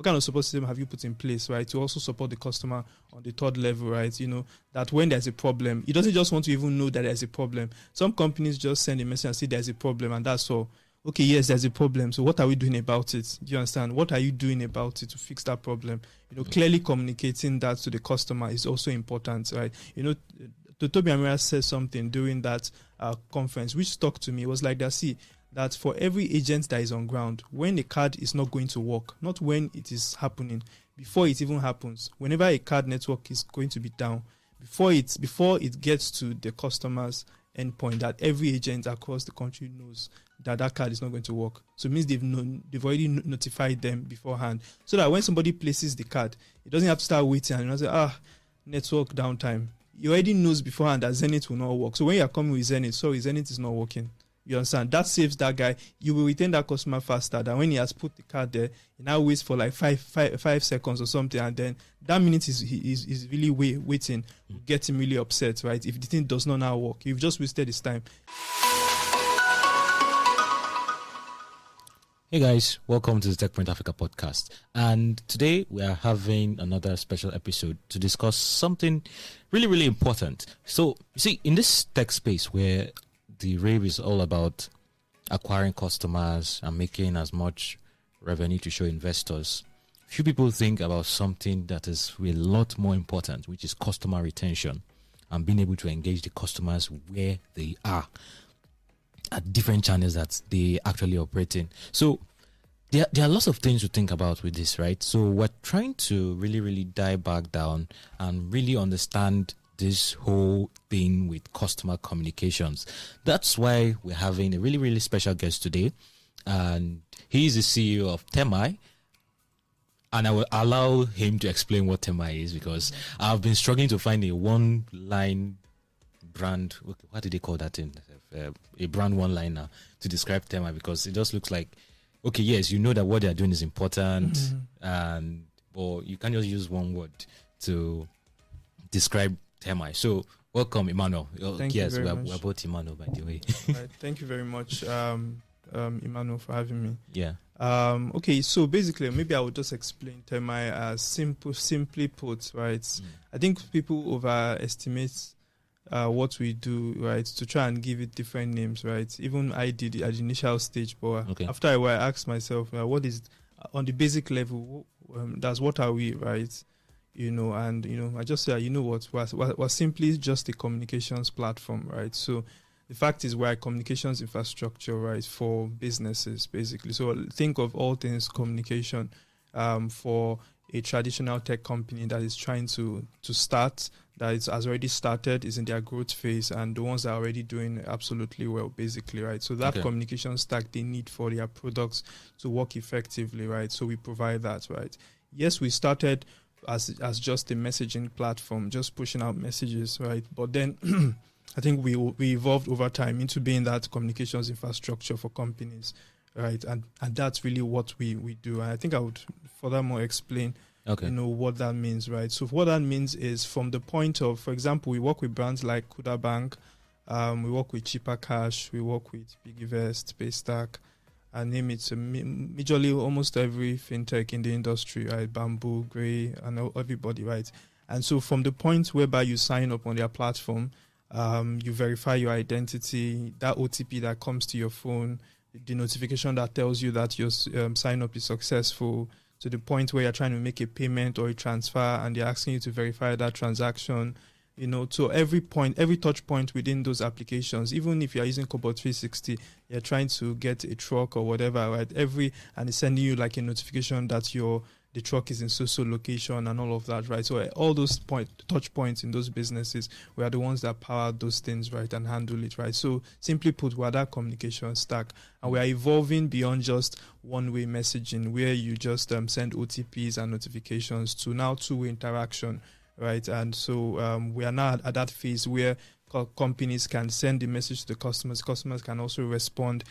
what kind of support system have you put in place, right, to also support the customer on the third level, right? That when there's a problem, he doesn't just want to even know that there's a problem. Some companies just send a message and say there's a problem, and that's all. Okay, yes, there's a problem. So what are we doing about it? Do you understand? What are you doing about it to fix that problem? Clearly communicating that to the customer is also important, right? Termii and Emmanuel said something during that conference, which stuck to me. It was like that for every agent that is on ground, when a card is not going to work, not when it is happening, before it even happens, whenever a card network is going to be down, before it gets to the customer's endpoint, that every agent across the country knows that card is not going to work. So it means they've already notified them beforehand, so that when somebody places the card, it doesn't have to start waiting and say, network downtime. He already knows beforehand that Zenith will not work. So when you are coming with Zenith, sorry, Zenith is not working. You understand? That saves that guy. You will retain that customer faster than when he has put the card there. He now waits for like five seconds or something, and then that minute is really waiting. Get him really upset, right? If the thing does not now work, you've just wasted his time. Hey guys, welcome to the Techpoint Africa Podcast. And today we are having another special episode to discuss something really, really important. So, you see, in this tech space where the rave is all about acquiring customers and making as much revenue to show investors, few people think about something that is a lot more important, which is customer retention and being able to engage the customers where they are at different channels that they actually operate in. So there are lots of things to think about with this, right? So we're trying to really, really dive back down and really understand this whole thing with customer communications. That's why we're having a really, really special guest today. And he's the CEO of Termii. And I will allow him to explain what Termii is, because I've been struggling to find a one-line brand. What do they call that thing? A brand one-liner to describe Termii, because it just looks like, okay, yes, you know that what they're doing is important, but you can't just use one word to describe Termii. So, welcome, Emmanuel. Thank you very much. We're both Emmanuel, by the way. Right, thank you very much, Emmanuel, for having me. Yeah. Okay, so basically, maybe I will just explain Termii as simply put, right? I think people overestimate what we do, right, to try and give it different names, right? Even I did it at the initial stage, but after a while I asked myself, what is, on the basic level, what are we, right? And I just said, we're simply just a communications platform, right? So the fact is, we're a communications infrastructure, right, for businesses, basically. So think of all things communication for a traditional tech company that is trying to start, that has already started, is in their growth phase, and the ones that are already doing absolutely well, basically, right? So that communication stack they need for their products to work effectively, right? So we provide that, right? Yes, we started as just a messaging platform, just pushing out messages, right? But then I think we evolved over time into being that communications infrastructure for companies, right? And that's really what we do. And I think I would furthermore explain what that means, right? So what that means is, from the point of, for example, we work with brands like Kuda Bank, we work with Cheaper Cash, we work with Piggyvest, Paystack, and name it. Majorly almost every fintech in the industry, right? Bamboo, Grey, and everybody, right? And so from the point whereby you sign up on their platform, you verify your identity, that OTP that comes to your phone, the notification that tells you that your sign up is successful, to the point where you're trying to make a payment or a transfer and they're asking you to verify that transaction, to every point, every touch point within those applications. Even if you're using Cobalt 360, you're trying to get a truck or whatever, right? And it's sending you like a notification that the truck is in so location and all of that, right? So all those touch points in those businesses, we are the ones that power those things, right, and handle it, right? So simply put, we're that communication stack, and we are evolving beyond just one-way messaging where you just send OTPs and notifications to now two-way interaction, right? And so we are now at that phase where companies can send the message to the customers. Customers can also respond,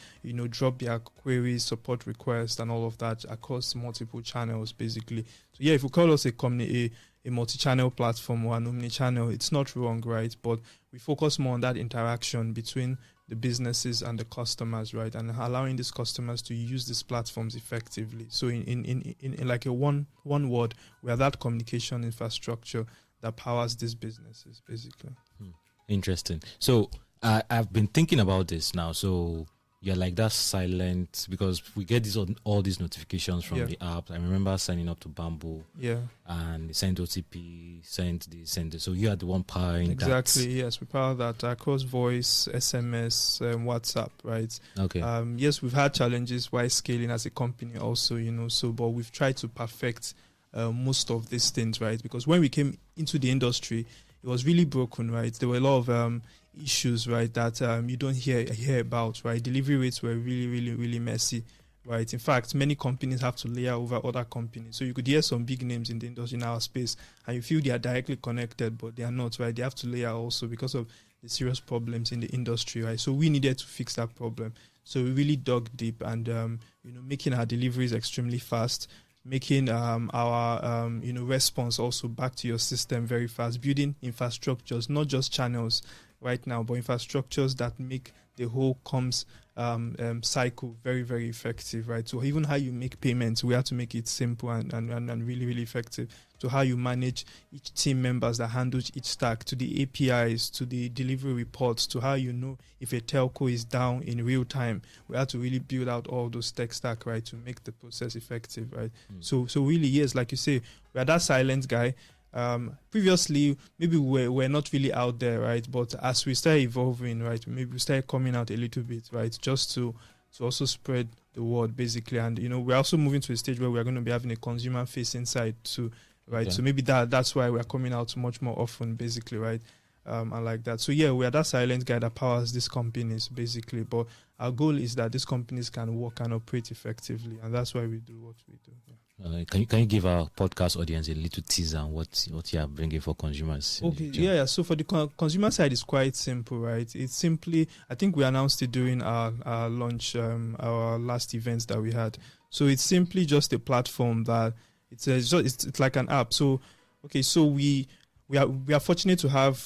drop their queries, support requests, and all of that across multiple channels, basically. So yeah, if we call us a multi-channel platform or an omni-channel, it's not wrong, right? But we focus more on that interaction between the businesses and the customers, right, and allowing these customers to use these platforms effectively. So in like a one word, we are that communication infrastructure that powers these businesses, basically. Interesting. So I've been thinking about this now. So you're like that silent, because we get all these notifications from the app. I remember signing up to Bamboo. Yeah. And send OTP, send this. So you are the one powering exactly, that. Yes, we power that across voice, SMS, WhatsApp, right? Okay. Yes, we've had challenges while scaling as a company also, but we've tried to perfect most of these things, right? Because when we came into the industry, it was really broken, right? There were a lot of issues, right, that you don't hear about, right? Delivery rates were really, really, really messy, right? In fact, many companies have to layer over other companies. So you could hear some big names in the industry, in our space, and you feel they are directly connected, but they are not, right? They have to layer also because of the serious problems in the industry, right? So we needed to fix that problem. So we really dug deep and, making our deliveries extremely fast, making our response also back to your system very fast, building infrastructures, not just channels right now, but infrastructures that make the whole comms cycle very, very effective, right? So even how you make payments, we have to make it simple and really, really effective. To how you manage each team members that handles each stack, to the APIs, to the delivery reports, to how you know if a telco is down in real time. We have to really build out all those tech stack, right, to make the process effective, right? So really, yes, like you say, we are that silent guy. Previously, maybe we're not really out there, right? But as we start evolving, right, maybe we start coming out a little bit, right, just to also spread the word, basically. And, we're also moving to a stage where we're going to be having a consumer-facing side too, right? Okay. So maybe that's why we're coming out much more often, basically, right? And like that. So, yeah, we are that silent guy that powers these companies, basically. But our goal is that these companies can work and operate effectively, and that's why we do what we do. Yeah. Can you give our podcast audience a little teaser on what you are bringing for consumers? Okay, yeah. So for the consumer side, it's quite simple, right? It's simply, I think we announced it during our launch, our last events that we had. So it's simply just a platform that it's like an app. So okay, so we are fortunate to have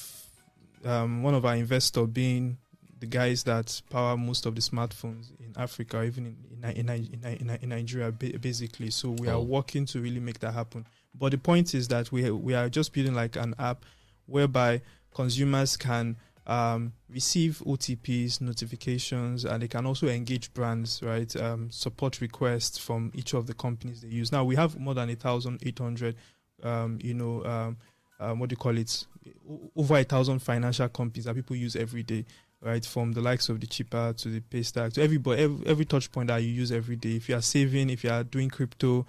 one of our investors being the guys that power most of the smartphones in Africa, even in Nigeria, basically. So we are working to really make that happen. But the point is that we are just building like an app whereby consumers can receive OTPs, notifications, and they can also engage brands, right? Support requests from each of the companies they use. Now we have more than 1,800, over 1,000 financial companies that people use every day. Right, from the likes of the Chipper to the Paystack to every touch point that you use every day. If you are saving, if you are doing crypto,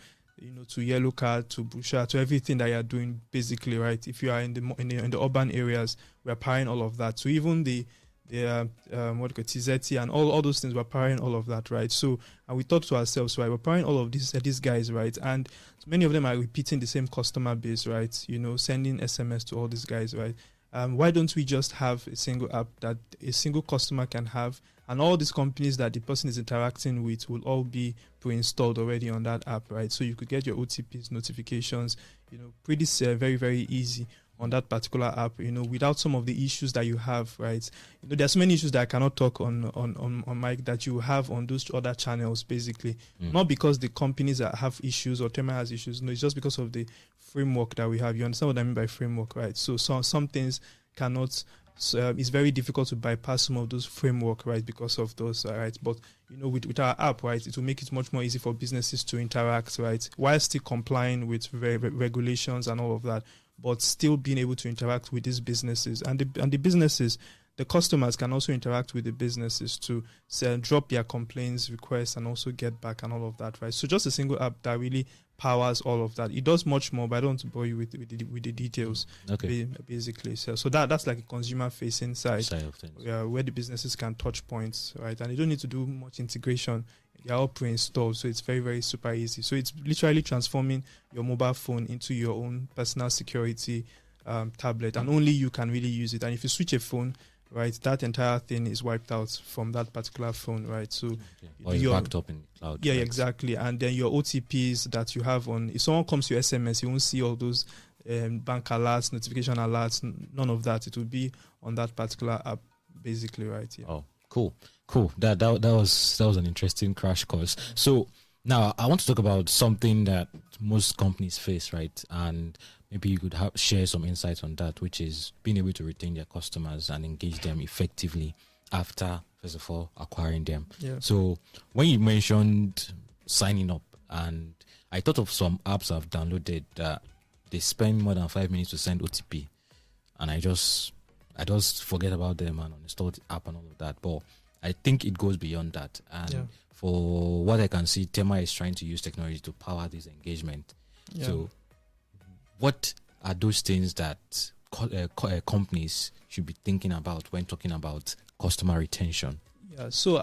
to Yellow Card, to Busha, to everything that you are doing, basically, right. If you are in the urban areas, we are powering all of that. So even the TZT and all those things, we're powering all of that, right. So and we thought to ourselves, right, we're powering all of these guys, right, and many of them are repeating the same customer base, right. Sending SMS to all these guys, right. Why don't we just have a single app that a single customer can have, and all these companies that the person is interacting with will all be pre-installed already on that app, right? So you could get your OTPs, notifications, pretty very, very easy on that particular app, without some of the issues that you have, right? There's many issues that I cannot talk on mic that you have on those other channels, basically. Not because the companies that have issues or Termii has issues, no, it's just because of the framework that we have. You understand what I mean by framework, right? So some things cannot, it's very difficult to bypass some of those framework, right, because of those, right? But, with our app, right, it will make it much more easy for businesses to interact, right, while still complying with regulations and all of that, but still being able to interact with these businesses. And the businesses, the customers can also interact with the businesses to drop their complaints, requests, and also get back and all of that, right? So just a single app that really powers all of that. It does much more, but I don't want to bore you with the details, basically. So that's like a consumer-facing side of things, where the businesses can touch points, right? And you don't need to do much integration. They're all pre-installed, so it's very, very super easy. So it's literally transforming your mobile phone into your own personal security tablet, and only you can really use it. And if you switch a phone, right, that entire thing is wiped out from that particular phone, right? So or it's backed up in cloud. Yeah, right? Exactly. And then your OTPs that you have on, if someone comes to your SMS, you won't see all those bank alerts, notification alerts, none of that. It will be on that particular app, basically, right? Yeah. Oh, Cool. That was an interesting crash course. So now I want to talk about something that most companies face, right? And maybe you could share some insights on that, which is being able to retain their customers and engage them effectively after, first of all, acquiring them. Yeah. So when you mentioned signing up, and I thought of some apps I've downloaded that they spend more than 5 minutes to send OTP, and I just forget about them and uninstall the app and all of that. But I think it goes beyond that. And for what I can see, Termii is trying to use technology to power this engagement. Yeah. So what are those things that companies should be thinking about when talking about customer retention? Yeah. So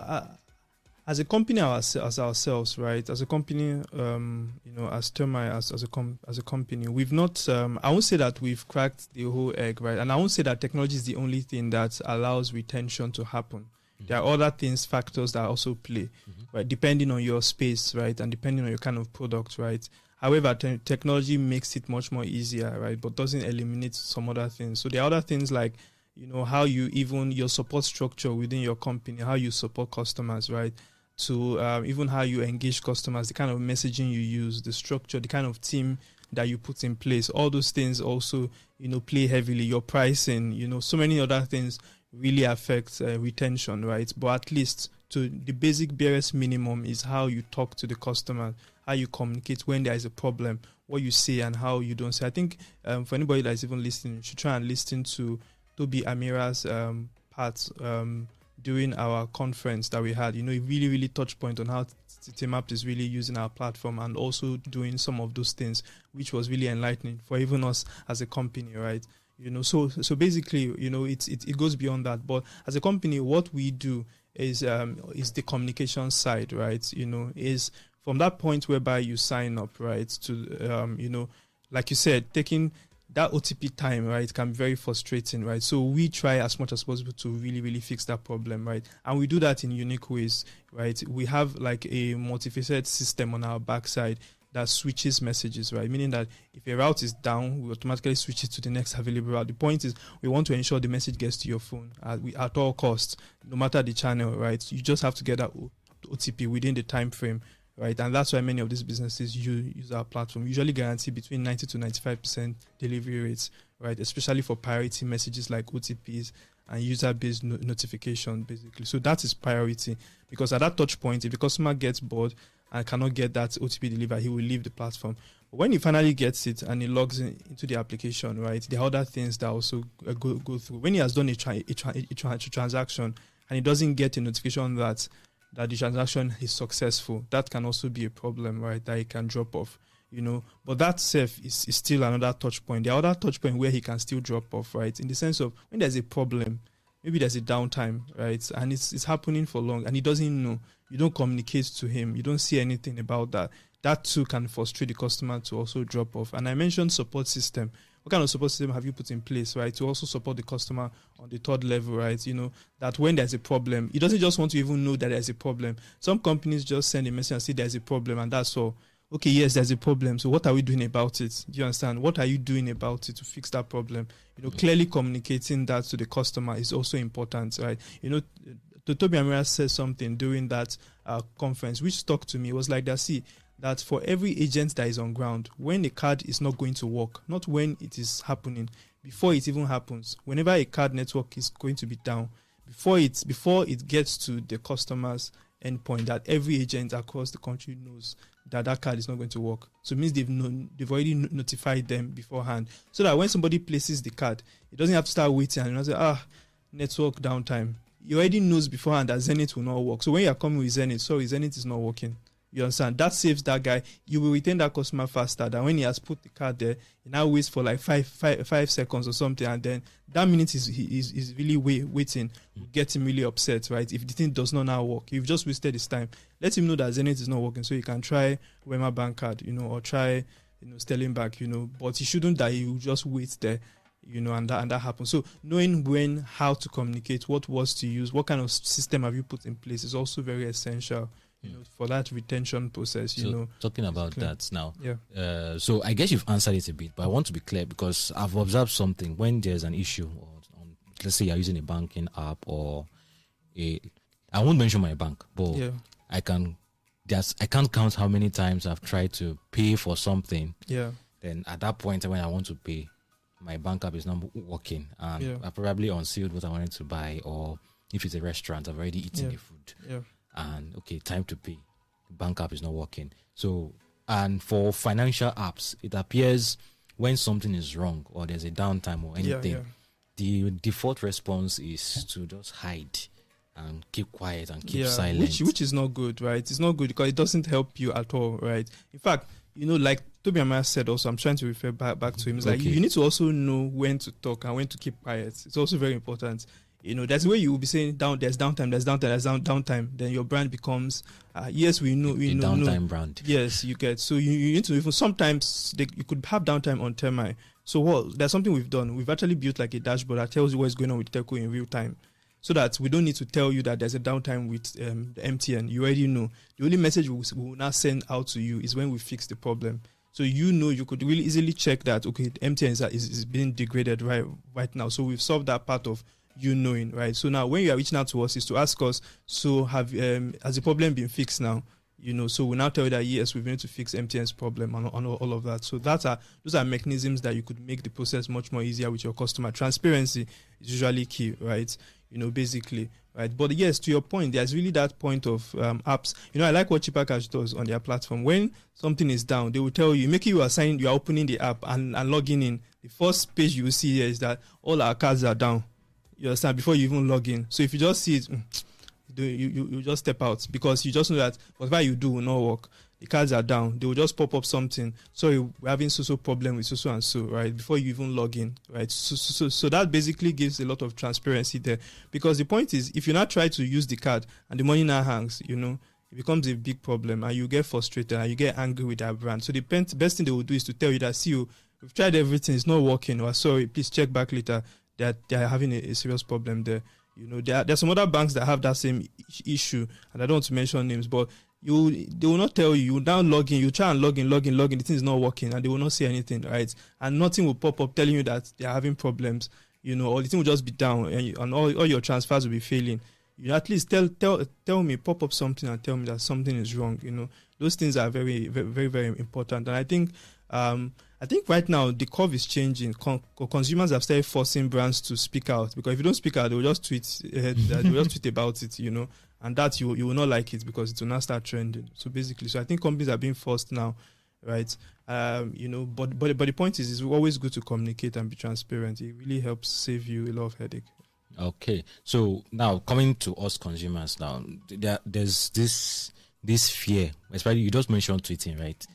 as a company, as ourselves, right? As a company, as Termii, as a company, we've not. I won't say that we've cracked the whole egg, right? And I won't say that technology is the only thing that allows retention to happen. There are other factors that also play, right? Depending on your space, right? And depending on your kind of product, right? However, technology makes it much more easier, right? But doesn't eliminate some other things. So there are other things like, how you your support structure within your company, how you support customers, right? To even how you engage customers, the kind of messaging you use, the structure, the kind of team that you put in place. All those things also, play heavily. Your pricing, so many other things really affect retention, right? But at least to the basic barest minimum is how you talk to the customer, how you communicate when there is a problem, what you say and how you don't say. I think for anybody that is even listening, you should try and listen to Toby Amira's parts during our conference that we had. It really, really touched point on how TeamApp is really using our platform and also doing some of those things, which was really enlightening for even us as a company, right? So basically, it goes beyond that. But as a company, what we do is the communication side, right? Is from that point whereby you sign up, right? To like you said, taking that OTP time, right, can be very frustrating, right? So we try as much as possible to really, really fix that problem, right? And we do that in unique ways, right? We have like a multifaceted system on our backside that switches messages, right? Meaning that if a route is down, we automatically switch it to the next available route. The point is we want to ensure the message gets to your phone at all costs, no matter the channel, right? You just have to get that OTP within the time frame, right? And that's why many of these businesses use our platform. Usually guarantee between 90 to 95% delivery rates, right? Especially for priority messages like OTPs and user-based notification, basically. So that is priority, because at that touch point, if the customer gets bored and cannot get that OTP delivered, he will leave the platform. But when he finally gets it and he logs into the application, right, there are other things that also go through. When he has done a transaction and he doesn't get a notification that the transaction is successful, that can also be a problem, right, that he can drop off, But that safe is still another touch point. The other touch point where he can still drop off, right, in the sense of when there's a problem, maybe there's a downtime, right, and it's happening for long and he doesn't know. You don't communicate to him. You don't see anything about that. That too can frustrate the customer to also drop off. And I mentioned support system. What kind of support system have you put in place, right, to also support the customer on the third level, right? That when there's a problem, he doesn't just want to even know that there's a problem. Some companies just send a message and say there's a problem and that's all. Okay, yes, there's a problem. So what are we doing about it? Do you understand? What are you doing about it to fix that problem? Clearly communicating that to the customer is also important, right? Toby Amira said something during that conference, which stuck to me. It was like that for every agent that is on ground, when a card is not going to work, not when it is happening, before it even happens, whenever a card network is going to be down, before it gets to the customer's endpoint, that every agent across the country knows that card is not going to work. So it means they've already notified them beforehand, so that when somebody places the card, it doesn't have to start waiting and say, network downtime. He already knows beforehand that Zenith will not work. So when you're coming with Zenith, Zenith is not working. You understand? That saves that guy. You will retain that customer faster than when he has put the card there. He now waits for like five seconds or something, and then that minute is really waiting. Get him really upset, right? If the thing does not now work, you've just wasted his time. Let him know that Zenith is not working, so you can try Wema Bank card, or try Sterling Bank, But he shouldn't that he will just wait there. And that happens. So knowing how to communicate, what words to use, what kind of system have you put in place is also very essential, for that retention process. So talking about that now, yeah. So I guess you've answered it a bit, but I want to be clear because I've observed something when there's an issue, or let's say you're using a banking app or I won't mention my bank, but Yeah. I can't count how many times I've tried to pay for something. Yeah. Then at that point when I want to pay, my bank app is not working, and Yeah. I probably unsealed what I wanted to buy, or if it's a restaurant, I've already eaten the food. Yeah. And okay, time to pay. The bank app is not working. So, and for financial apps, it appears when something is wrong or there's a downtime or anything, the default response is to just hide and keep quiet and keep silent. Which is not good, right? It's not good because it doesn't help you at all, right? In fact, like Toby Amaya said also, I'm trying to refer back to him. It's like you need to also know when to talk and when to keep quiet. It's also very important. That's where you will be saying there's downtime. Then your brand becomes, yes, we know. Downtime brand. Yes, you get. So you need to, even sometimes you could have downtime on Termii. So there's something we've done. We've actually built like a dashboard that tells you what's going on with Telco in real time. So that we don't need to tell you that there's a downtime with the MTN. You already know. The only message we will now send out to you is when we fix the problem. So you could really easily check that, okay, the MTN is being degraded right now. So we've solved that part of you knowing, right? So now when you are reaching out to us is to ask us, so has the problem been fixed now? So we now tell you that yes, we've been able to fix MTN's problem and all of that. So those are mechanisms that you could make the process much more easier with your customer. Transparency is usually key, right? Basically, right? But yes, to your point, there's really that point of apps. I like what Cheaper Cash does on their platform. When something is down, they will tell you, making you assign, you are opening the app and logging in. The first page you will see here is that all our cards are down. You understand? Before you even log in. So if you just see it, you just step out because you just know that whatever you do will not work. The cards are down. They will just pop up something. Sorry, we're having so problem with so and so, right? Before you even log in, right? So that basically gives a lot of transparency there. Because the point is, if you not try to use the card and the money now hangs, it becomes a big problem and you get frustrated and you get angry with that brand. So the best thing they will do is to tell you that, see, we've tried everything, it's not working, or sorry, please check back later, that they are having a serious problem there. There are some other banks that have that same issue, and I don't want to mention names, but they will not tell you. You now log in, you try and log in, the thing is not working, and they will not say anything, right? And nothing will pop up telling you that they are having problems, or the thing will just be down, and all your transfers will be failing. At least tell me, pop up something and tell me that something is wrong. Those things are very, very, very important, and I think right now the curve is changing. Consumers have started forcing brands to speak out, because if you don't speak out, they will just tweet. They will just tweet about it, and that you will not like it because it will not start trending. So basically, I think companies are being forced now, right? But the point is, it's always good to communicate and be transparent. It really helps save you a lot of headache. Okay, so now coming to us consumers, now there's this fear, especially you just mentioned tweeting, right?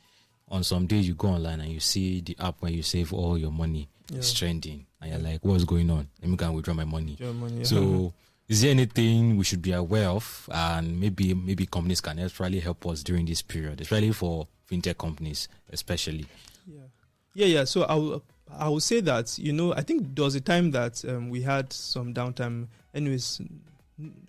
On some days you go online and you see the app where you save all your money is trending, and you're like, what's going on? Let me go and withdraw my money. So is there anything we should be aware of, and maybe companies can actually help us during this period, especially for fintech companies, especially? Yeah. So I will say that, I think there was a time that we had some downtime. Anyways,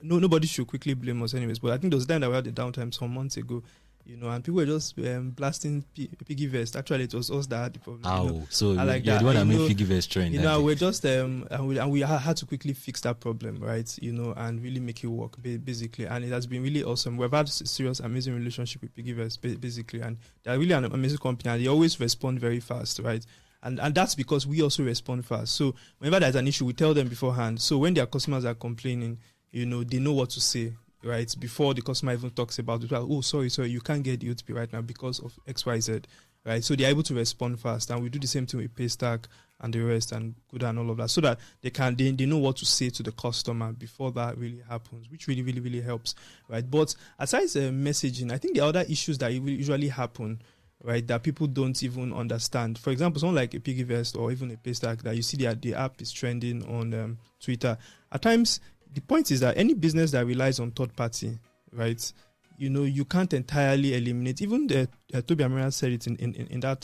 nobody should quickly blame us anyways, but I think there was a time that we had the downtime some months ago. And people were just blasting Piggyvest. Actually, it was us that had the problem. So you're the one that made Piggyvest trend. We're just and we had to quickly fix that problem, right? And really make it work, basically. And it has been really awesome. We've had a serious, amazing relationship with Piggyvest, basically, and they're really an amazing company, and they always respond very fast, right? And that's because we also respond fast. So whenever there's an issue, we tell them beforehand. So when their customers are complaining, they know what to say. Right, before the customer even talks about it, oh, sorry, you can't get the UTP right now because of XYZ, right? So they're able to respond fast, and we do the same thing with Paystack and the rest and Good and all of that, so that they know what to say to the customer before that really happens, which really, really, really helps, right? But aside messaging, I think the other issues that usually happen, right, that people don't even understand. For example, someone like a Piggyvest or even a Paystack, that you see the app is trending on Twitter. At times, the point is that any business that relies on third party, right, you can't entirely eliminate. Even Toby Amaya said it in that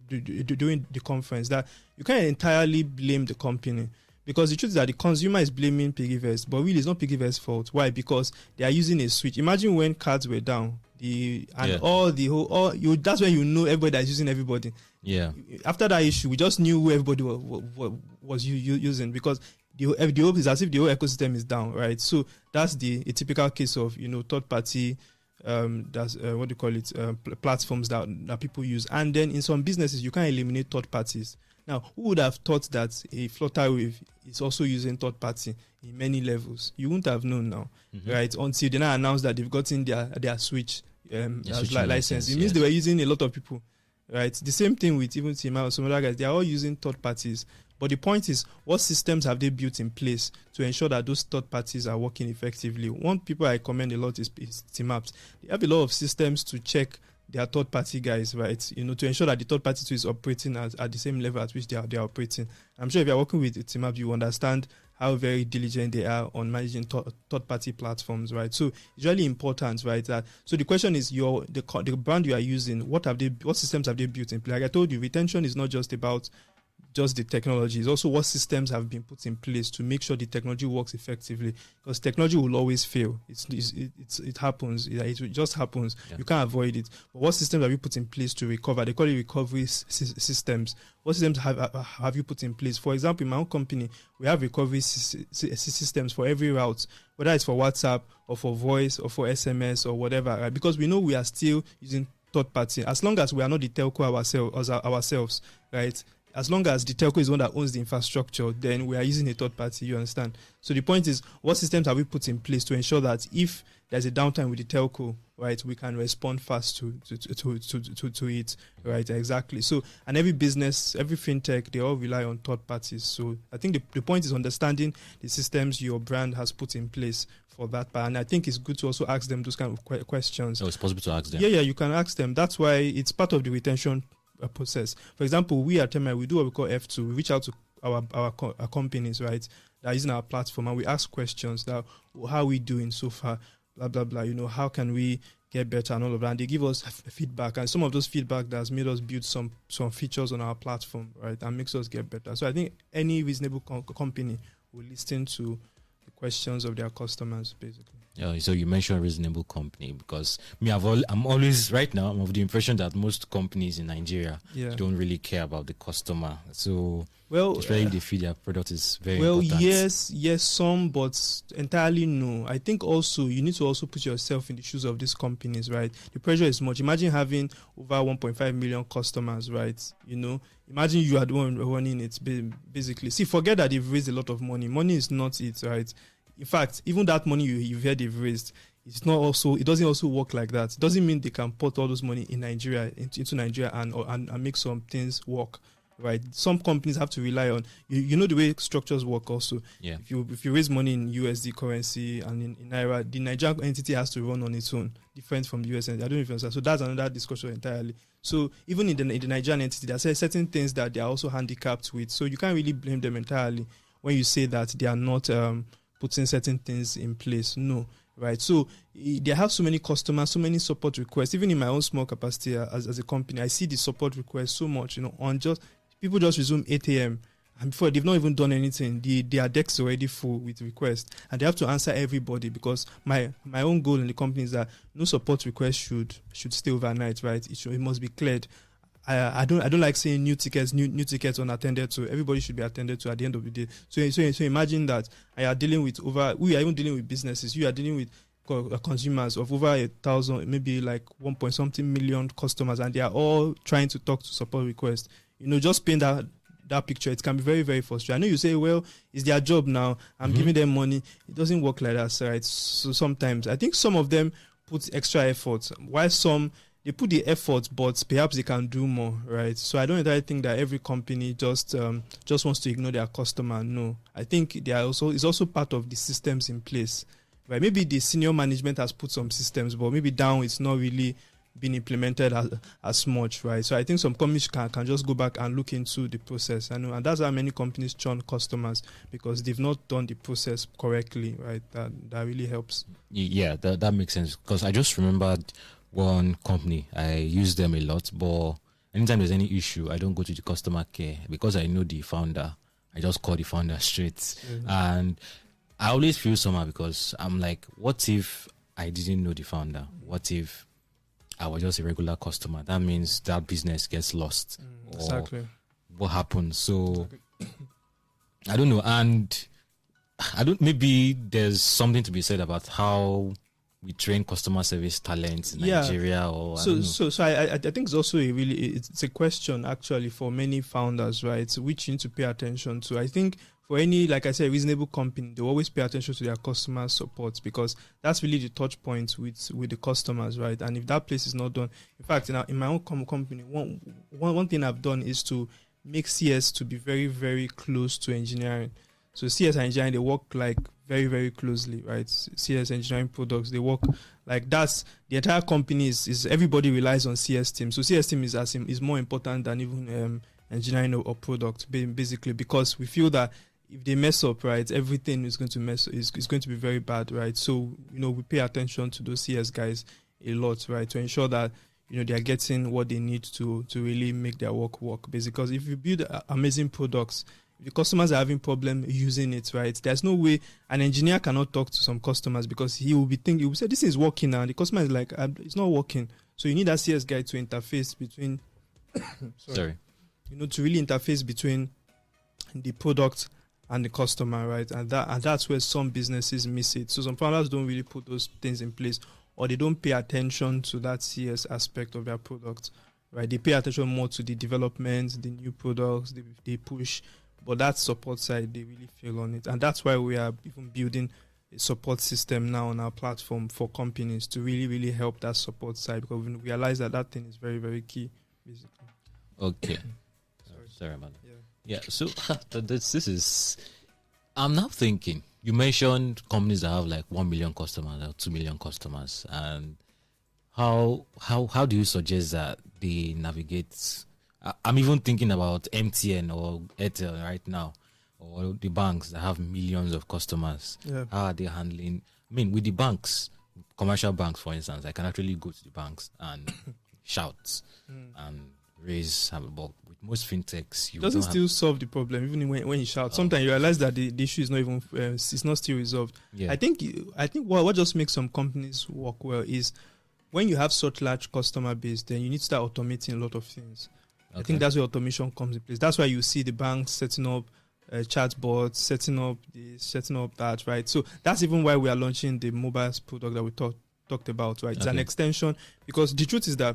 during the conference, that you can't entirely blame the company, because the truth is that the consumer is blaming Piggyvest, but really it's not Piggyvest's fault. Why? Because they are using a switch. Imagine when cards were down, that's when everybody that's using everybody. Yeah. After that issue, we just knew who everybody was using, because the whole is as if the whole ecosystem is down, right? So that's a typical case of third party. That's what do you call it? Platforms that people use, and then in some businesses you can eliminate third parties. Now, who would have thought that a Flutterwave is also using third party in many levels? You wouldn't have known now, right? Until they now announced that they've gotten their switch license. It means they were using a lot of people, right? The same thing with even Termii or some other guys. They are all using third parties. But the point is, what systems have they built in place to ensure that those third parties are working effectively? One people I commend a lot is Termii. They have a lot of systems to check their third party guys, right? To ensure that the third party too is operating at the same level at which they are operating. I'm sure if you're working with Termii, you understand how very diligent they are on managing third party platforms, right? So it's really important, right? So the question is, the brand you are using, what systems have they built in place? Like I told you, retention is not just about just the technology. It's also what systems have been put in place to make sure the technology works effectively. Because technology will always fail. It happens. It just happens. Yeah. You can't avoid it. But what systems have you put in place to recover? They call it recovery systems. What systems have you put in place? For example, in my own company, we have recovery systems for every route, whether it's for WhatsApp or for voice or for SMS or whatever, right? Because we know we are still using third party. As long as we are not the telco ourselves, right? As long as the telco is the one that owns the infrastructure, then we are using a third party, you understand? So the point is, what systems have we put in place to ensure that if there's a downtime with the telco, right, we can respond fast to it, right? Exactly. So, and every business, every fintech, they all rely on third parties. So I think the point is understanding the systems your brand has put in place for that part. And I think it's good to also ask them those kind of questions. So it's possible to ask them. Yeah, you can ask them. That's why it's part of the retention process. For example, we at Termii, we do what we call F2. We reach out to our companies, right, that are using our platform, and we ask questions that, how are we doing so far, blah blah blah, how can we get better and all of that, and they give us feedback, and some of those feedback that has made us build some features on our platform, right, and makes us get better. So I think any reasonable company will listen to the questions of their customers, basically. Yeah, so you mentioned reasonable company, because I'm always right now, I'm of the impression that most companies in Nigeria don't really care about the customer. So especially if they feel their product is very important. Yes, some, but entirely no. I think also you need to also put yourself in the shoes of these companies, right? The pressure is much. Imagine having over 1.5 million customers, right? Imagine you are the one running it, basically. See, forget that they've raised a lot of money. Money is not it, right? In fact, even that money you've heard they've raised, it doesn't also work like that. It doesn't mean they can put all those money in Nigeria into Nigeria and make some things work, right? Some companies have to rely on the way structures work also. Yeah. If you raise money in USD currency and in Naira, the Nigerian entity has to run on its own, different from the US entity. I don't know if you understand. So that's another discussion entirely. So even in the Nigerian entity, there are certain things that they are also handicapped with. So you can't really blame them entirely when you say that they are not putting certain things in place. No, right? So they have so many customers, so many support requests. Even in my own small capacity as a company, I see the support requests so much. On just people just resume 8 a.m. and before they've not even done anything, their deck's already full with requests, and they have to answer everybody, because my own goal in the company is that no support request should stay overnight, right? It must be cleared. I don't like saying new tickets unattended to. Everybody should be attended to at the end of the day. So imagine that we are even dealing with businesses. You are dealing with consumers of over 1,000, maybe like 1 point something million customers, and they are all trying to talk to support requests. Just paint that picture. It can be very, very frustrating. I know you say, well, it's their job now. I'm giving them money. It doesn't work like that, right? So sometimes I think some of them put extra effort, while some they put the effort, but perhaps they can do more, right? So I don't entirely think that every company just wants to ignore their customer. No, I think it's also part of the systems in place, right? Maybe the senior management has put some systems, but maybe down it's not really been implemented as much, right? So I think some companies can just go back and look into the process. I know, and that's how many companies churn customers, because they've not done the process correctly, right? That really helps. Yeah, that makes sense, because I just remembered one company. I use them a lot, but anytime there's any issue, I don't go to the customer care, because I know the founder. I just call the founder straight. Mm-hmm. And I always feel somehow, because I'm like, what if I didn't know the founder? What if I was just a regular customer? That means that business gets lost. Exactly. What happens? So I don't know. And I don't. Maybe there's something to be said about how we train customer service talent in Nigeria, or I think it's also it's a question actually for many founders, right? Which you need to pay attention to. I think for any, like I said, reasonable company, they always pay attention to their customer support, because that's really the touch point with the customers, right? And if that place is not done, in fact, in my own company, one thing I've done is to make CS to be very, very close to engineering. So CS and engineering, they work like very, very closely, right? CS engineering products, they work like that's the entire company is everybody relies on CS team. So CS team is more important than even engineering or product, basically, because we feel that if they mess up, right, everything is going to is going to be very bad, right? So, we pay attention to those CS guys a lot, right, to ensure that they are getting what they need to really make their work, basically. Because if you build amazing products, the customers are having problem using it, right? There's no way an engineer cannot talk to some customers, because he will say this is working now, and the customer is like, it's not working. So you need that CS guy to interface between to really interface between the product and the customer, right? And that's where some businesses miss it. So some founders don't really put those things in place, or they don't pay attention to that CS aspect of their product, right? They pay attention more to the development, the new products they push. But that support side, they really fail on it. And that's why we are even building a support system now on our platform for companies to really, really help that support side, because we realize that thing is very, very key, basically. Okay. Sorry about that. Yeah. So this is, I'm now thinking, you mentioned companies that have like 1 million customers or 2 million customers. And how do you suggest that they navigate? I'm even thinking about MTN or Airtel right now, or the banks that have millions of customers. Yeah. How are they handling? I mean, with the banks, commercial banks, for instance, I can actually go to the banks and shout and raise. But with most fintechs, you doesn't still solve the problem even when you shout. Sometimes you realize that the issue is not even it's not still resolved. Yeah. I think what just makes some companies work well is when you have such large customer base, then you need to start automating a lot of things. Okay. I think that's where automation comes in place. That's why you see the banks setting up chatbots, setting up this, setting up that, right? So that's even why we are launching the mobile product that we talked about, right? It's an extension, because the truth is that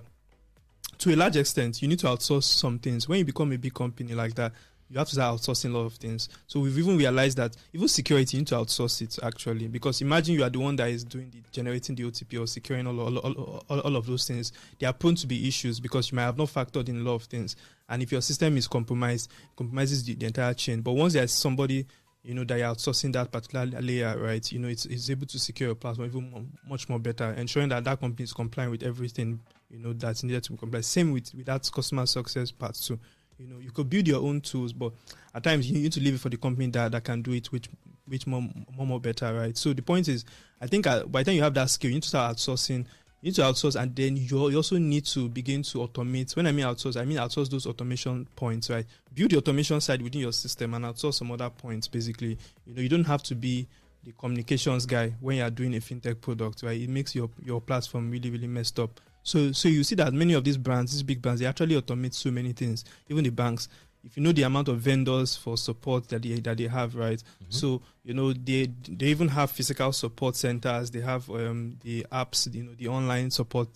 to a large extent, you need to outsource some things. When you become a big company like that, you have to start outsourcing a lot of things. So we've even realized that even security, you need to outsource it, actually. Because imagine you are the one that is generating the OTP or securing all of those things. They are prone to be issues because you might have not factored in a lot of things. And if your system is compromised, compromises the entire chain. But once there's somebody, that you're outsourcing that particular layer, right, it's able to secure your platform even much more better, ensuring that company is complying with everything, that's needed to be compliant. Same with that customer success part too. You could build your own tools, but at times you need to leave it for the company that can do it which more better, right? So the point is, I think by the time you have that skill, you need to start outsourcing. You need to outsource, and then you also need to begin to automate. When I mean outsource those automation points, right? Build the automation side within your system and outsource some other points, basically. You don't have to be the communications guy when you are doing a fintech product, right? It makes your platform really, really messed up. So you see that many of these brands, these big brands, they actually automate so many things. Even the banks, if you know the amount of vendors for support that they have, right? Mm-hmm. So they even have physical support centers. They have the apps, the online support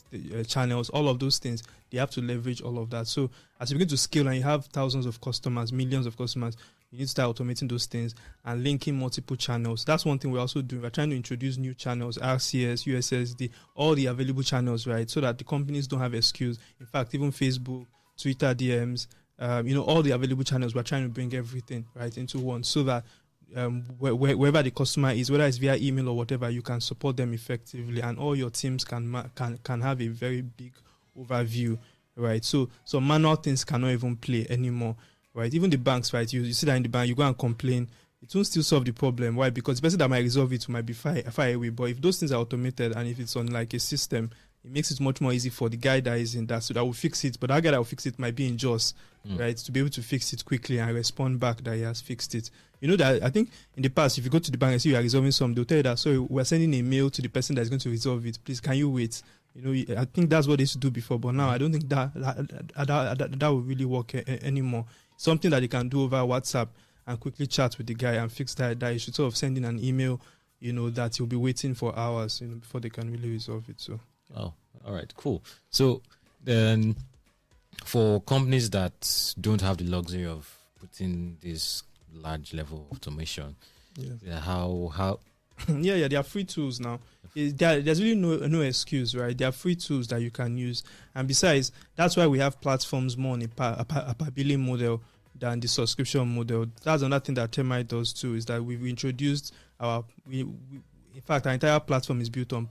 channels, all of those things. They have to leverage all of that. So as you begin to scale and you have thousands of customers, millions of customers, you need to start automating those things and linking multiple channels. That's one thing we're also doing. We're trying to introduce new channels, RCS, USSD, all the available channels, right? So that the companies don't have excuse. In fact, even Facebook, Twitter, DMs, all the available channels, we're trying to bring everything right into one, so that wherever the customer is, whether it's via email or whatever, you can support them effectively, and all your teams can have a very big overview, right? So manual things cannot even play anymore. Right, even the banks, right? You sit down in the bank, you go and complain. It won't still solve the problem. Why? Because the person that might resolve it might be far away. But if those things are automated and if it's on like a system, it makes it much more easy for the guy that is in that. So that will fix it. But that guy that will fix it might be in JOS, right? To be able to fix it quickly and respond back that he has fixed it. That I think in the past, if you go to the bank and see you are resolving something, they'll tell you that, sorry, we're sending a mail to the person that's going to resolve it. Please, can you wait? I think that's what they used to do before. But now I don't think that will really work anymore. Something that they can do over WhatsApp, and quickly chat with the guy and fix that issue. Sort of sending an email, that you'll be waiting for hours, before they can really resolve it. So. Oh, all right, cool. So then, for companies that don't have the luxury of putting this large level of automation, how? Yeah, there are free tools now. There's really no excuse, right? There are free tools that you can use, and besides, that's why we have platforms more on a per billing model than the subscription model. That's another thing that Termii does too, is that we've introduced in fact, our entire platform is built on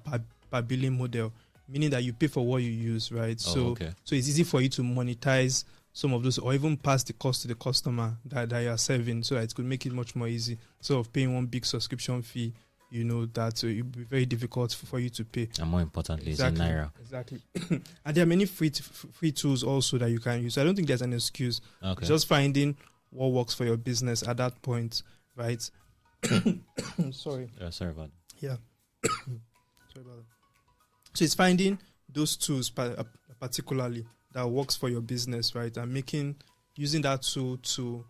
per billing model, meaning that you pay for what you use, right? So it's easy for you to monetize some of those, or even pass the cost to the customer that you are serving, so that it could make it much more easy. So of paying one big subscription fee, that it would be very difficult for you to pay. And more importantly, exactly, it's in Naira. Exactly. And there are many free tools also that you can use. I don't think there's an excuse. Okay. Just finding what works for your business at that point, right? Sorry. Yeah, sorry about that. Yeah. Sorry about that. So it's finding those tools particularly that works for your business, right? And using that tool to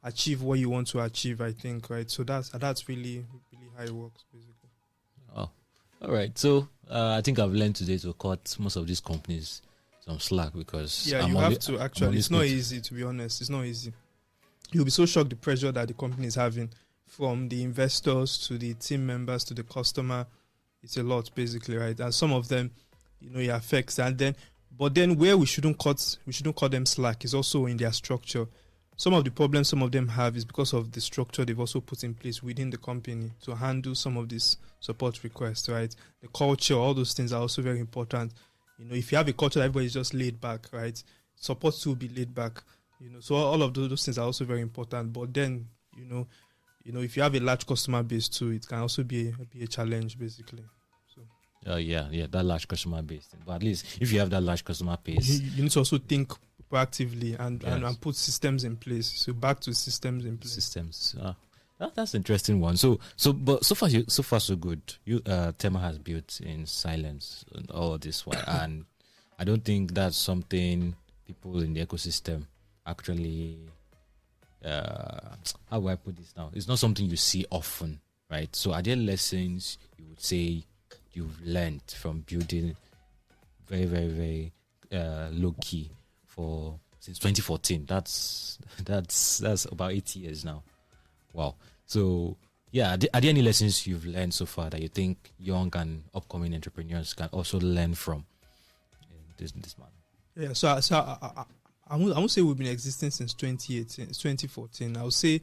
achieve what you want to achieve, I think, right? So that's really how it works, basically. Oh, all right. So I think I've learned today to cut most of these companies some slack, because you have to actually. It's not easy, to be honest. It's not easy. You'll be so shocked the pressure that the company is having, from the investors to the team members to the customer. It's a lot, basically, right? And some of them, it affects. But then where we shouldn't cut them slack is also in their structure. Some of the problems some of them have is because of the structure they've also put in place within the company to handle some of these support requests, right? The culture, all those things are also very important. If you have a culture that everybody's just laid back, right? Support to be laid back, So all of those things are also very important. But then, if you have a large customer base too, it can also be a challenge, basically. So. Yeah, that large customer base. But at least if you have that large customer base, you need to also think proactively and put systems in place. So back to systems in place. Systems. That's an interesting one. But so far so good. Termii has built in silence and all this while, and I don't think that's something people in the ecosystem actually. How do I put this now? It's not something you see often, right? So are there lessons you would say you've learned from building very, very, very low key since 2014? That's about 8 years now. Wow. So yeah, are there any lessons you've learned so far that you think young and upcoming entrepreneurs can also learn from this man? Yeah. So I won't say we've been existing since 2014. I would say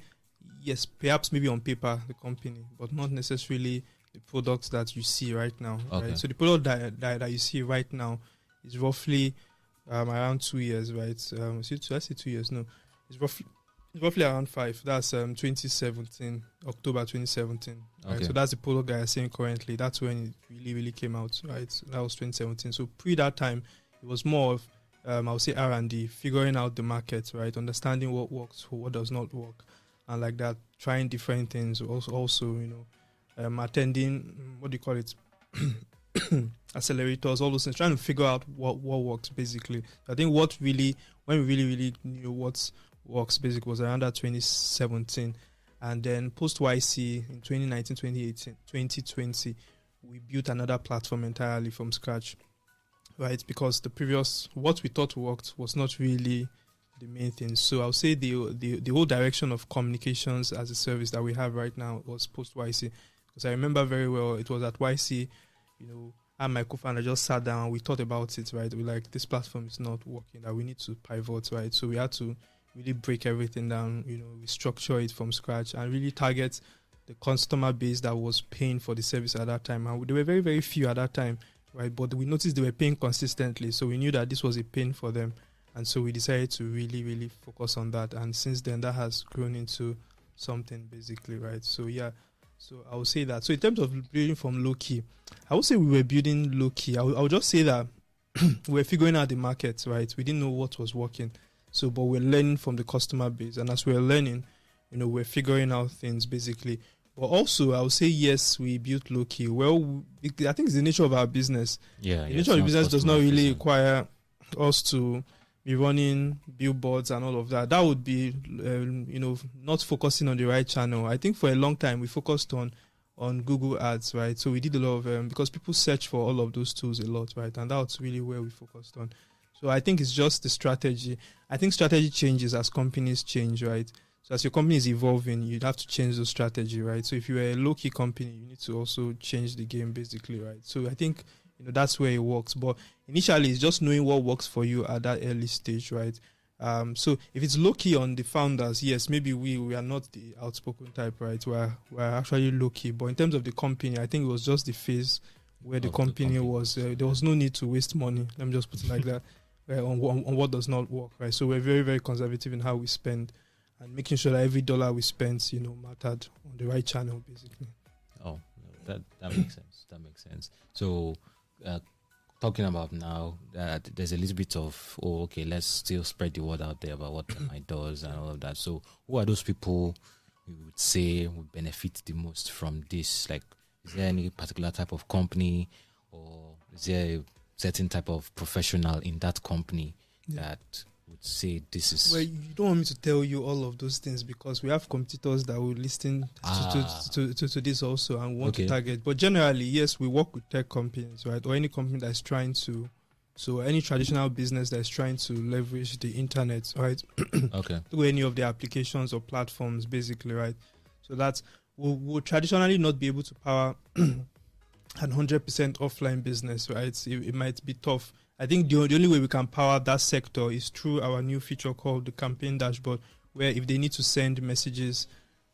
yes, perhaps maybe on paper the company, but not necessarily the products that you see right now. Okay. Right? So the product that you see right now is roughly around 2 years, right? I say 2 years. No, it's roughly around 5. That's 2017, October 2017. Right? Okay. So that's the product that I'm seeing currently. That's when it really came out, right? So that was 2017. So pre that time, it was more of I would say R&D, figuring out the market, right? Understanding what works, what does not work, and like that, trying different things. Also, attending accelerators, all those things, trying to figure out what works basically. I think when we really knew what works basically was around that 2017, and then post YC in 2019, 2018, 2020, we built another platform entirely from scratch. Right, because the previous, what we thought worked was not really the main thing. So I'll say the whole direction of communications as a service that we have right now was post YC. Because I remember very well, it was at YC, I and my co-founder just sat down and we thought about it, right? We're like, this platform is not working, that we need to pivot, right? So we had to really break everything down, restructure it from scratch and really target the customer base that was paying for the service at that time. And there were very, very few at that time. Right, but we noticed they were paying consistently, so we knew that this was a pain for them, and so we decided to really, really focus on that. And since then, that has grown into something basically, right? So yeah, so I would say that. So in terms of building from low key, I would say we were building low key. I would just say that we were figuring out the market, right? We didn't know what was working, but we're learning from the customer base, and as we're learning, we're figuring out things basically. But also, I would say, yes, we built low-key. Well, I think it's the nature of our business. Yeah, the nature of the business does not really require us to, be running billboards and all of that. That would be, not focusing on the right channel. I think for a long time we focused on Google Ads, right? So we did a lot of because people search for all of those tools a lot, right? And that's really where we focused on. So I think it's just the strategy. I think strategy changes as companies change, right? So as your company is evolving, you'd have to change the strategy, right? So if you're a low-key company, you need to also change the game, basically, right? So I think that's where it works. But initially, it's just knowing what works for you at that early stage, right? So if it's low-key on the founders, yes, maybe we are not the outspoken type, right? We're actually low-key. But in terms of the company, I think it was just the phase where the company was. There was no need to waste money. Let me just put it like that, on what does not work, right? So we're very, very conservative in how we spend and making sure that every dollar we spend, mattered on the right channel, basically. Oh, that makes sense. That makes sense. So, talking about now, there's a little bit of, let's still spread the word out there about what Termii does and all of that. So who are those people you would say would benefit the most from this? Like, is there any particular type of company, or is there a certain type of professional in that company that would say this is... Well, you don't want me to tell you all of those things because we have competitors that will listen to this also and want to target. But generally, yes, we work with tech companies, right? Or any company that's trying to... So any traditional business that's trying to leverage the internet, right? Through any of the applications or platforms, basically, right? So that's... We'll traditionally not be able to power an 100% offline business, right? It might be tough. I think the only way we can power that sector is through our new feature called the campaign dashboard, where if they need to send messages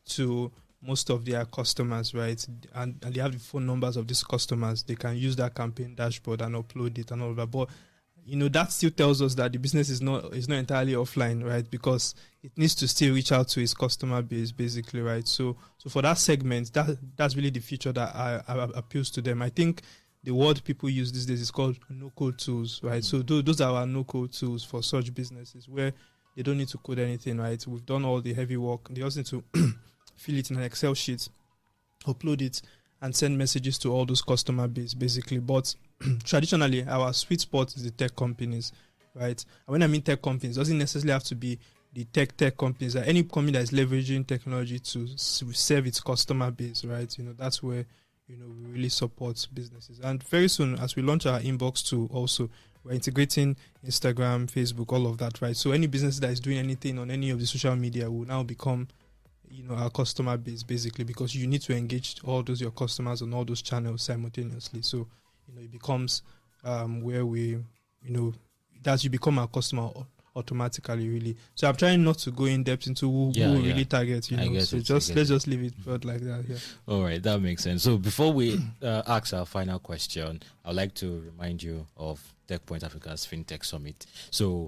to most of their customers, right, and they have the phone numbers of these customers, they can use that campaign dashboard and upload it and all that. But that still tells us that the business is not entirely offline, right? Because it needs to still reach out to its customer base, basically, right? So for that segment, that's really the feature that appeals to them. I think the word people use these days is called no-code tools, right? So those are our no-code tools for such businesses where they don't need to code anything, right? We've done all the heavy work. They also need to fill it in an Excel sheet, upload it, and send messages to all those customer base, basically. But traditionally, our sweet spot is the tech companies, right? And when I mean tech companies, it doesn't necessarily have to be the tech companies. Any company that is leveraging technology to serve its customer base, right? That's where we really support businesses. And very soon, as we launch our inbox tool also, we're integrating Instagram, Facebook, all of that, right? So any business that is doing anything on any of the social media will now become, our customer base, basically, because you need to engage all those your customers on all those channels simultaneously. So, it becomes where we, that you become our customer automatically, really. So I'm trying not to go in depth into who we really target, So let's just leave it like that. Yeah. All right, that makes sense. So before we ask our final question, I'd like to remind you of Techpoint Africa's FinTech Summit. So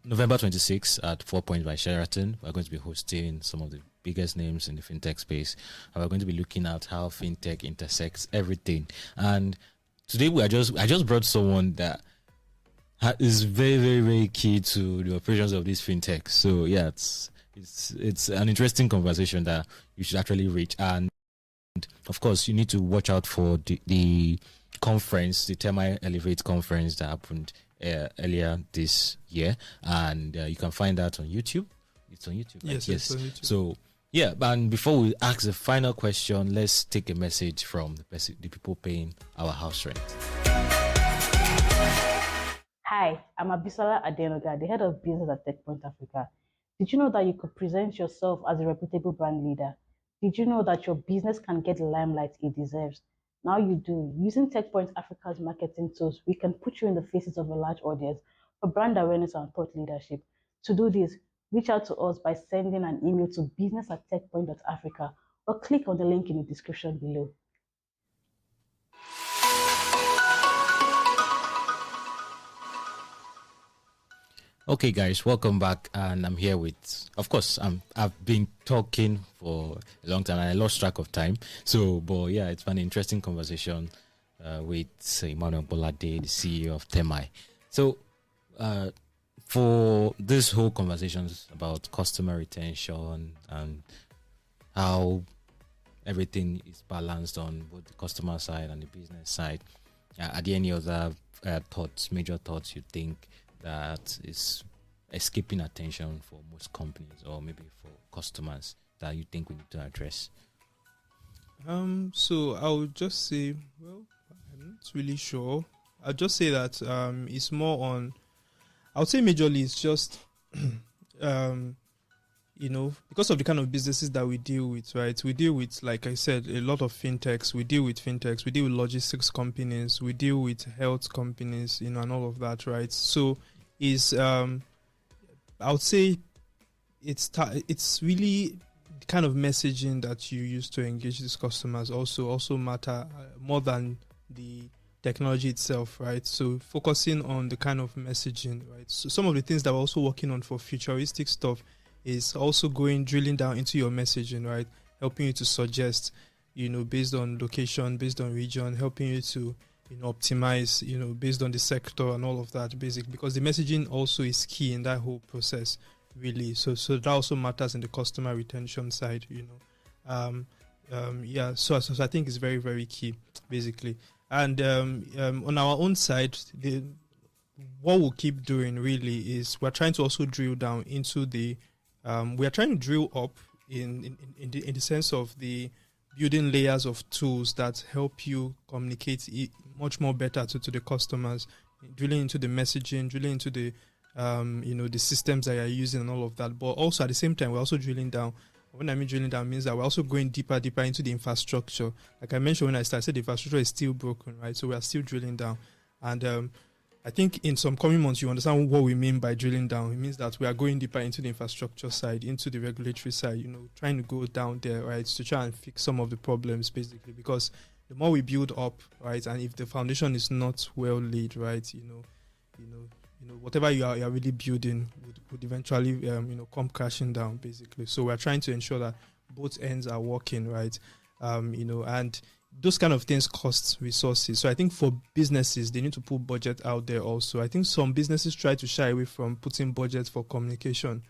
November 26th at 4 Points by Sheraton, we're going to be hosting some of the biggest names in the fintech space, and we're going to be looking at how fintech intersects everything. And today I just brought someone that is very, very, very key to the operations of this fintech. So yeah, it's an interesting conversation that you should actually reach. And of course, you need to watch out for the conference, the Termii Elevate conference that happened earlier this year, and you can find that on YouTube. It's on YouTube. Right? Yes. It's on YouTube. So yeah, and before we ask the final question, let's take a message from the people paying our house rent. Hi, I'm Abisola Adenoga, the head of business at Techpoint Africa. Did you know that you could present yourself as a reputable brand leader? Did you know that your business can get the limelight it deserves? Now you do. Using Techpoint Africa's marketing tools, we can put you in the faces of a large audience for brand awareness and thought leadership. To do this, reach out to us by sending an email to business@techpoint.africa or click on the link in the description below. Okay, guys, welcome back, and I'm here with, of course, I've been talking for a long time, and I lost track of time. So, but yeah, it's been an interesting conversation with Emmanuel Gbolade, the CEO of Termii. So, for this whole conversation about customer retention and how everything is balanced on both the customer side and the business side, are there any other major thoughts you think that is escaping attention for most companies or maybe for customers that you think we need to address? So I would just say, well, I'm not really sure. I'll just say that it's more on, I would say majorly it's just, because of the kind of businesses that we deal with, right? We deal with, like I said, a lot of fintechs. We deal with logistics companies. We deal with health companies, and all of that, right? So is I would say it's really the kind of messaging that you use to engage these customers also matter more than the technology itself, right? So focusing on the kind of messaging, right? So some of the things that we're also working on for futuristic stuff is also drilling down into your messaging, right? Helping you to suggest, based on location, based on region, helping you to, optimize, based on the sector and all of that, basically, because the messaging also is key in that whole process, really. So that also matters in the customer retention side, So I think it's very, very key, basically. And on our own side, what we'll keep doing really is we're trying to also drill down into we are trying to drill up in the sense of the building layers of tools that help you communicate much more better to the customers, drilling into the messaging, drilling into the the systems that you're using and all of that. But also at the same time, we're also drilling down. When I mean drilling down, means that we're also going deeper into the infrastructure. Like I mentioned when I started, I said the infrastructure is still broken, right? So we are still drilling down. And I think in some coming months, you understand what we mean by drilling down. It means that we are going deeper into the infrastructure side, into the regulatory side, trying to go down there, right, to try and fix some of the problems, basically. Because the more we build up, right, and if the foundation is not well laid, right, whatever you are really building would eventually, come crashing down, basically. So we're trying to ensure that both ends are working, right, and those kind of things cost resources. So I think for businesses, they need to put budget out there also. I think some businesses try to shy away from putting budget for communication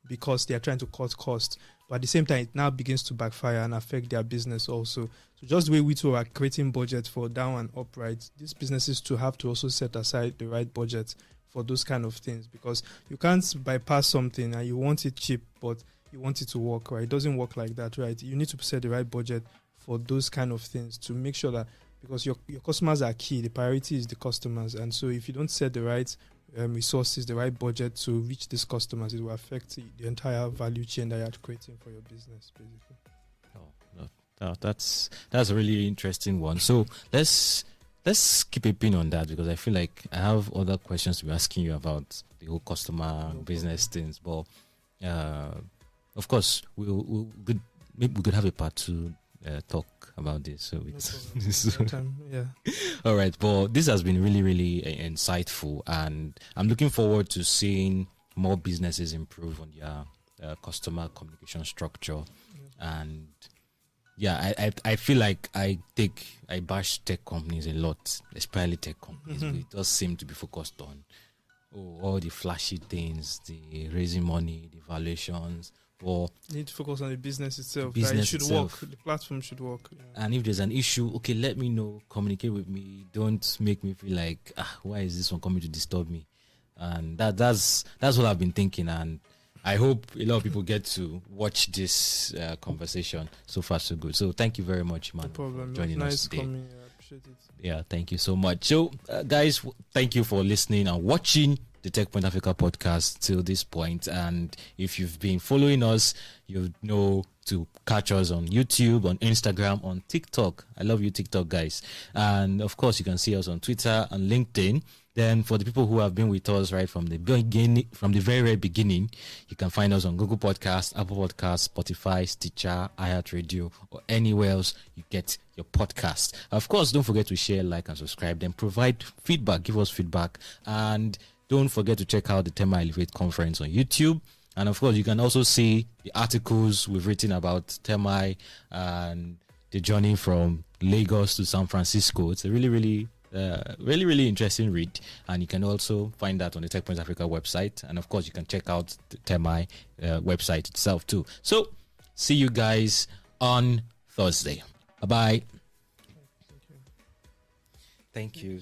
because they are trying to cut costs. But at the same time, it now begins to backfire and affect their business also. So just the way we too are creating budget for down and up, right, these businesses to have to also set aside the right budget for those kind of things, because you can't bypass something and you want it cheap, but you want it to work, right? It doesn't work like that, right? You need to set the right budget for those kind of things to make sure that, because your customers are key, the priority is the customers. And so if you don't set the right resources, the right budget to reach these customers, it will affect the entire value chain that you're creating for your business, basically. That's a really interesting one. So let's keep a pin on that, because I feel like I have other questions to be asking you about the whole customer business things. But of course, we could have a part 2 talk about this. So it's yeah. All right, but this has been really, really insightful, and I'm looking forward to seeing more businesses improve on their customer communication structure. And I feel like I bash tech companies a lot, especially tech companies. But it does seem to be focused on all the flashy things, the raising money, the valuations. Or you need to focus on the business itself. Business it should itself. work. The platform should work. Yeah. And if there's an issue, okay, let me know. Communicate with me. Don't make me feel like, why is this one coming to disturb me? And that's what I've been thinking. And I hope a lot of people get to watch this conversation. So far, so good. So thank you very much, man, no problem. for joining us today. Coming. I appreciate it. Yeah, thank you so much. So, guys, thank you for listening and watching the Techpoint Africa podcast till this point. And if you've been following us, you know to catch us on YouTube, on Instagram, on TikTok. I love you, TikTok guys. And of course, you can see us on Twitter and LinkedIn. Then for the people who have been with us right from the beginning, from the very, very beginning, you can find us on Google Podcasts, Apple Podcasts, Spotify, Stitcher, iHeartRadio, or anywhere else you get your podcast. Of course, don't forget to share, like, and subscribe. Then provide feedback. Give us feedback. And don't forget to check out the Termii Elevate conference on YouTube. And of course, you can also see the articles we've written about Termii and the journey from Lagos to San Francisco. It's a really, really interesting read. And you can also find that on the Techpoint Africa website. And of course, you can check out the Termii website itself too. So, see you guys on Thursday. Bye-bye. Thank you.